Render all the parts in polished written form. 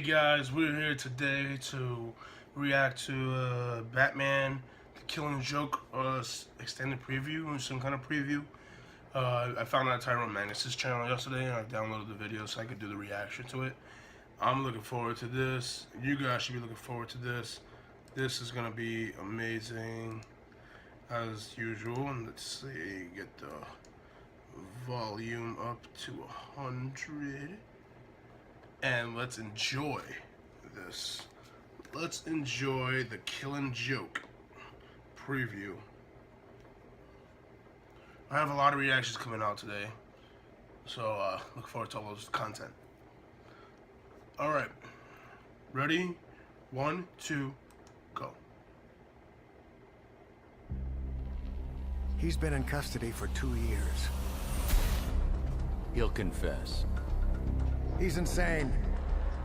Guys, we're here today to react to Batman The Killing Joke extended preview or some kind of preview. I found out Tyrone Magnus' channel yesterday and I downloaded the video so I could do the reaction to it. I'm looking forward to this. You guys should be looking forward to this. This is going to be amazing as usual. And let's see, get the volume up to 100. And let's enjoy this. Let's enjoy the Killing Joke preview. I have a lot of reactions coming out today, so look forward to all those content. Alright, ready? 1, 2, go. He's been in custody for 2 years. He'll confess. He's insane.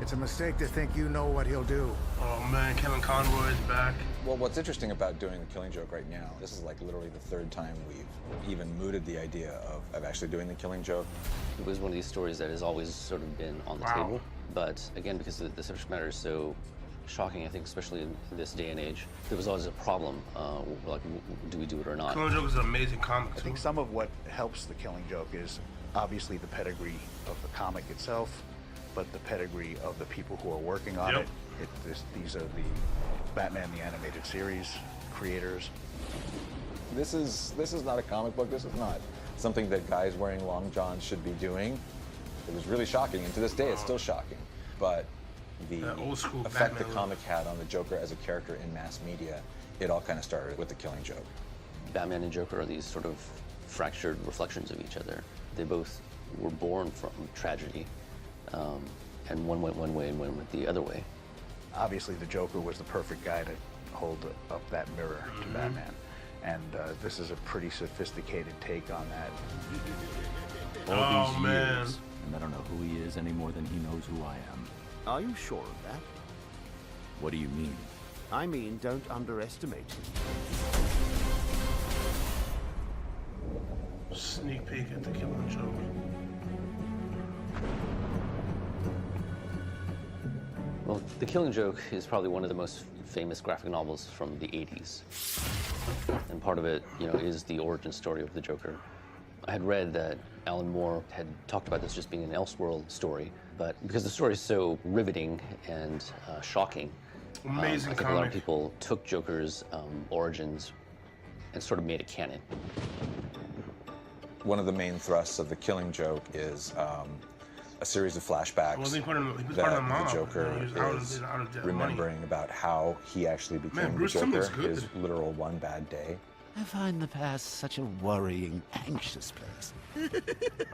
It's a mistake to think you know what he'll do. Oh man, Kevin Conroy is back. Well, what's interesting about doing The Killing Joke right now, this is like literally the third time we've even mooted the idea of actually doing The Killing Joke. It was one of these stories that has always sort of been on the table. But again, because the subject matter is so shocking, I think, especially in this day and age, there was always a problem, like, do we do it or not? Killing Joke is an amazing comic, I think some of what helps The Killing Joke is obviously the pedigree of the comic itself, but the pedigree of the people who are working on it. These are the Batman the Animated Series creators. This is not a comic book. This is not something that guys wearing long johns should be doing. It was really shocking, and to this day it's still shocking. But the old school effect Batman the comic had on the Joker as a character in mass media, it all kind of started with The Killing Joke. Batman and Joker are these sort of fractured reflections of each other. They both were born from tragedy, and one went one way and one went the other way. Obviously the Joker was the perfect guy to hold up that mirror to Batman. And this is a pretty sophisticated take on that. All these man. years, and I don't know who he is any more than he knows who I am. Are you sure of that? What do you mean? I mean, don't underestimate him. Sneak peek at The Killing Joke. Well, The Killing Joke is probably one of the most famous graphic novels from the 80s. And part of it, is the origin story of the Joker. I had read that Alan Moore had talked about this just being an Elseworld story, but because the story is so riveting and shocking, Amazing I think a lot of people took Joker's origins and sort of made it canon. One of the main thrusts of The Killing Joke is a series of flashbacks Well, he was part of that the mob. the Joker He was out is of debt remembering money. about how he actually became Man, the Bruce Joker, Timmons good. his literal one bad day. I find the past such a worrying, anxious place.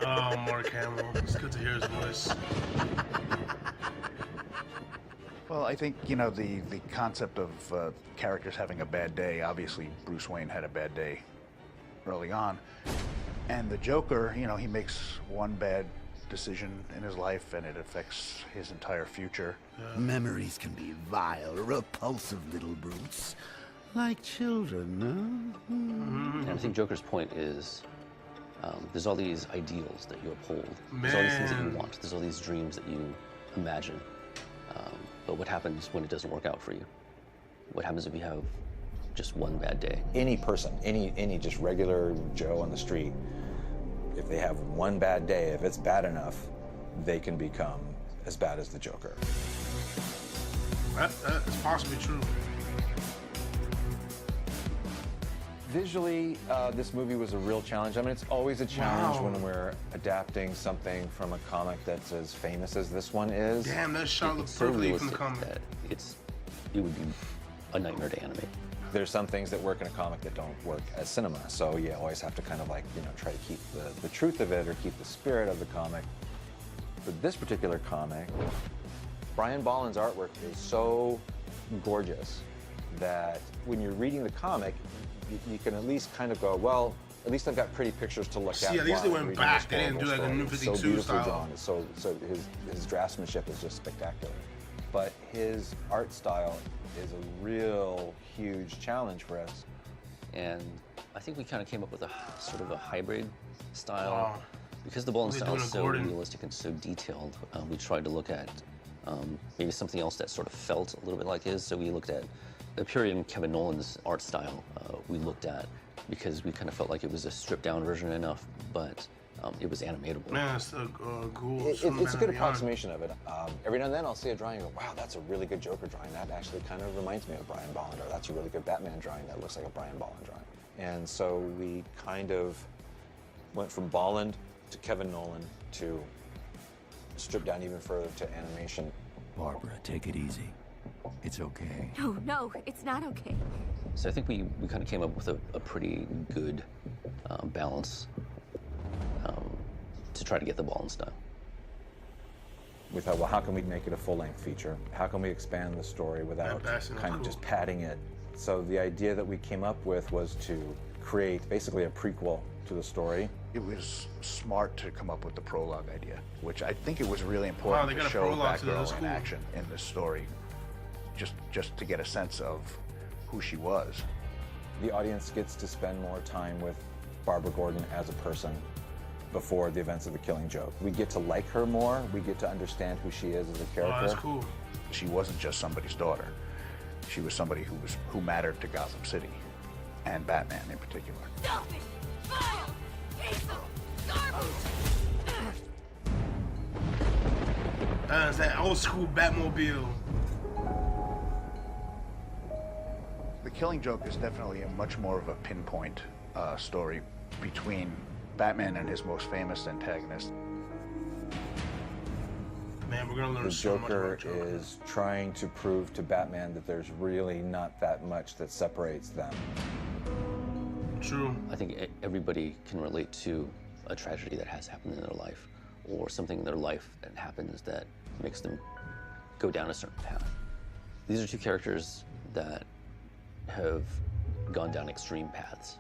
Oh, Mark Hamill. It's good to hear his voice. Well, I think, the concept of characters having a bad day, obviously Bruce Wayne had a bad day early on. And the Joker, he makes one bad decision in his life and it affects his entire future. Memories can be vile, repulsive little brutes. Like children, huh? And I think Joker's point is, there's all these ideals that you uphold. There's all these things that you want. There's all these dreams that you imagine. But what happens when it doesn't work out for you? What happens if you have just one bad day? Any person, any just regular Joe on the street, if they have one bad day, if it's bad enough, they can become as bad as the Joker. That is possibly true. Visually, this movie was a real challenge. I mean, it's always a challenge when we're adapting something from a comic that's as famous as this one is. Damn, that shot looks It's so perfectly from the realistic comic. that it would be a nightmare to animate. There's some things that work in a comic that don't work as cinema, so you always have to kind of like, try to keep the truth of it or keep the spirit of the comic. For this particular comic, Brian Bolland's artwork is so gorgeous that when you're reading the comic, you can at least kind of go, well, at least I've got pretty pictures to look at. See, at least they while I'm went reading back. this They didn't do like a horrible New story. 52 It's so beautifully style. drawn. So his draftsmanship is just spectacular. But his art style is a real huge challenge for us. And I think we kind of came up with a sort of a hybrid style. Wow. Because the Bolland They're style doing is a so Gordon. realistic and so detailed, we tried to look at maybe something else that sort of felt a little bit like his. So we looked at the period in Kevin Nolan's art style. We looked at because we kind of felt like it was a stripped down version enough, but it was animatable. Man, it's the ghouls. It's from a good Batman Beyond. approximation of it. Every now and then I'll see a drawing and go, wow, that's a really good Joker drawing. That actually kind of reminds me of Brian Bolland, or that's a really good Batman drawing. That looks like a Brian Bolland drawing. And so we kind of went from Bolland to Kevin Nolan to strip down even further to animation. Barbara, take it easy. It's okay. No, it's not okay. So I think we kind of came up with a pretty good balance to try to get the Bolland style. We thought, well, how can we make it a full-length feature? How can we expand the story without that's kind of cool. just padding it? So the idea that we came up with was to create basically a prequel to the story. It was smart to come up with the prologue idea, which I think it was really Wow, important they to got a show prologue to that. That's Batgirl in cool. action in this story, just to get a sense of who she was. The audience gets to spend more time with Barbara Gordon as a person before the events of The Killing Joke. We get to like her more. We get to understand who she is as a Oh, character. that's cool. She wasn't just somebody's daughter. She was somebody who mattered to Gotham City, and Batman in particular. Selfish, vile, piece of garbage! It's that old school Batmobile. The Killing Joke is definitely a much more of a pinpoint story between Batman and his most famous antagonist. Man, we're gonna learn The so much Joker about Joker. is trying to prove to Batman that there's really not that much that separates them. True. I think everybody can relate to a tragedy that has happened in their life, or something in their life that happens that makes them go down a certain path. These are two characters that have gone down extreme paths.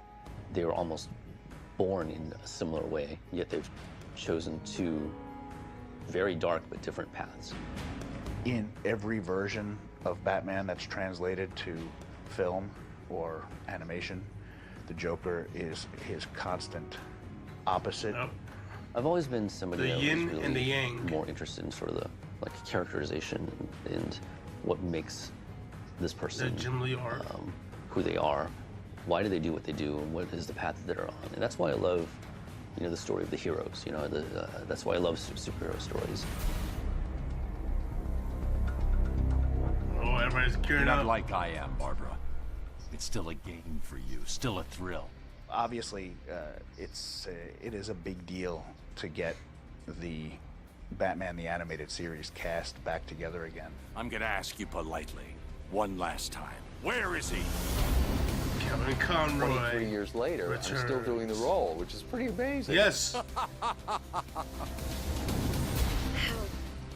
They were almost born in a similar way, yet they've chosen two very dark but different paths. In every version of Batman that's translated to film or animation, the Joker is his constant opposite. Yep. I've always been somebody The that yin was really and the yang. more interested in sort of the characterization and what makes this person That Jim Lee art. who they are. Why do they do what they do, and what is the path that they're on? And that's why I love, the story of the heroes. That's why I love superhero stories. Oh, everybody's gearing You're not up. like I am, Barbara. It's still a game for you, still a thrill. Obviously, it is a big deal to get the Batman the Animated Series cast back together again. I'm gonna ask you politely, one last time. Where is he? Kevin Conroy. 23 years later, I'm still returns. doing the role, which is pretty amazing. Yes. How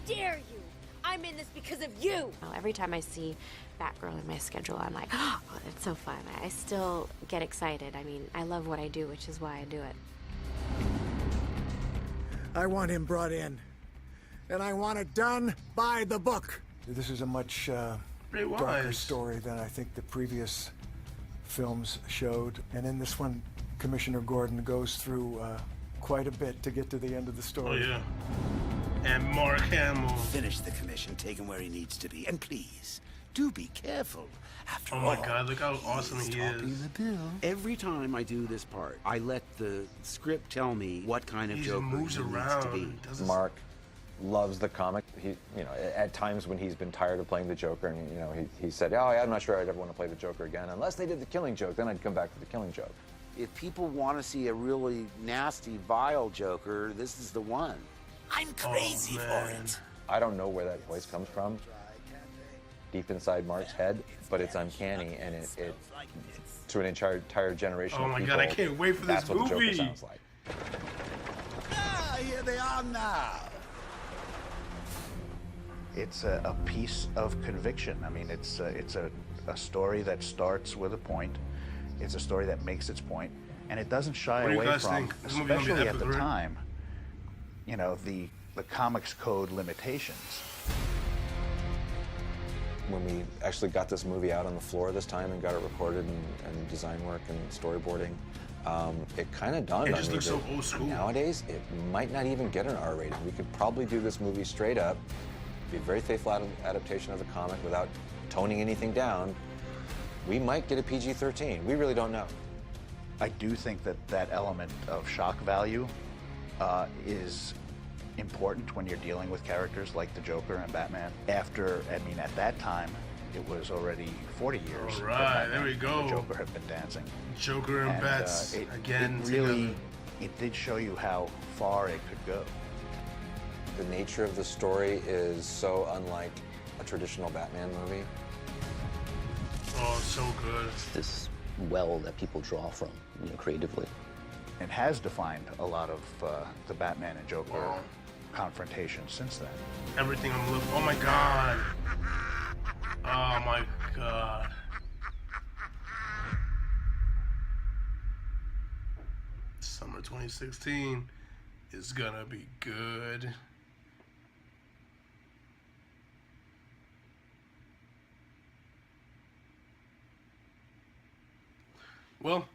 dare you! I'm in this because of you! Every time I see Batgirl in my schedule, I'm like, oh, that's so fun. I still get excited. I mean, I love what I do, which is why I do it. I want him brought in, and I want it done by the book. This is a much Very darker wise. story than I think the previous films showed. And in this one, Commissioner Gordon goes through quite a bit to get to the end of the Oh, story. yeah. And Mark Hamill. Finish the commission, take him where he needs to be, and please, do be careful. After Oh all, my God, look how awesome he's he topping is. the bill. Every time I do this part, I let the script tell me what kind of He Joker moves he needs to around. be. He does his- Mark loves the comic. He, at times when he's been tired of playing the Joker, and he said, "Oh, yeah, I'm not sure I'd ever want to play the Joker again, unless they did the Killing Joke. Then I'd come back to the Killing Joke." If people want to see a really nasty, vile Joker, this is the one. I'm crazy for man. it. I don't know where that voice comes from, deep inside Mark's head, but it's uncanny, and it to an entire generation Oh of my people, God, I can't wait for this that's what the Joker movie. sounds like. Ah, here they are now. It's a piece of conviction. I mean, it's a story that starts with a point. It's a story that makes its point, and it doesn't shy What do you away guys from, think? This movie gonna be especially at epic, the right? time, the comics code limitations. When we actually got this movie out on the floor this time and got it recorded and design work and storyboarding, it kind of dawned It on just me looks so that old school. nowadays it might not even get an R rating. We could probably do this movie straight up be a very faithful adaptation of the comic without toning anything down, we might get a PG-13. We really don't know. I do think that that element of shock value is important when you're dealing with characters like the Joker and Batman. After, I mean, at that time, it was already 40 years. All that right, Batman there we go. and the Joker have been dancing. Joker and Bats again. It really, together. it did show you how far it could go. The nature of the story is so unlike a traditional Batman movie. Oh, so good. This well that people draw from, you know, creatively. And has defined a lot of the Batman and Joker confrontation since then. Everything I'm looking. Oh my god. Oh my god. Summer 2016 is gonna be good. Well,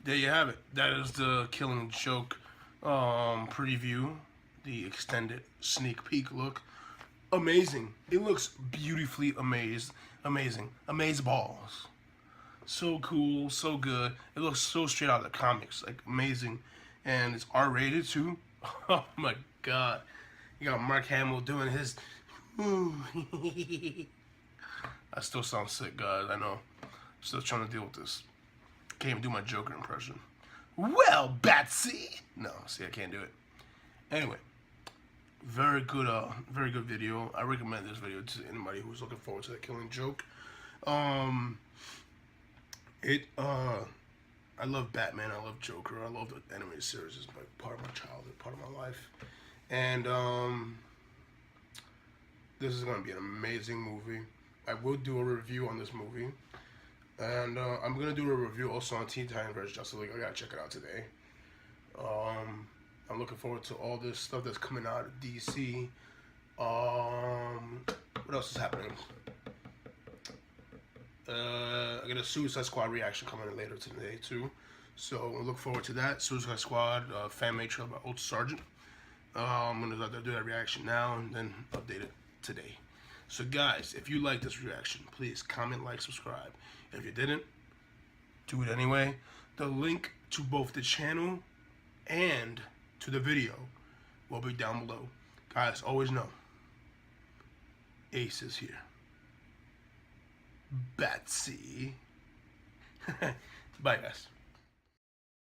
there you have it. That is the Killing Joke preview, the extended sneak peek look. Amazing. It looks beautifully amazing. Amazeballs. So cool, so good. It looks so straight out of the comics, like amazing. And it's R-rated too. Oh my god. You got Mark Hamill doing his I still sound sick, guys, I know. Still trying to deal with this. Can't even do my Joker impression. Well, Batsy! No, see, I can't do it. Anyway, very good video. I recommend this video to anybody who's looking forward to The Killing Joke. I love Batman, I love Joker, I love the animated series. It's like part of my childhood, part of my life. And this is gonna be an amazing movie. I will do a review on this movie. And I'm gonna do a review also on Teen Titans vs. Justice League. I gotta check it out today. I'm looking forward to all this stuff that's coming out of DC. What else is happening? I got a Suicide Squad reaction coming in later today too, so I look forward to that. Suicide Squad fan-made trailer by Old Sergeant. I'm gonna do that reaction now and then update it today. So guys, if you like this reaction, please comment, like, subscribe. If you didn't, do it anyway. The link to both the channel and to the video will be down below. Guys, always know, Ace is here. Batsy. Bye, guys.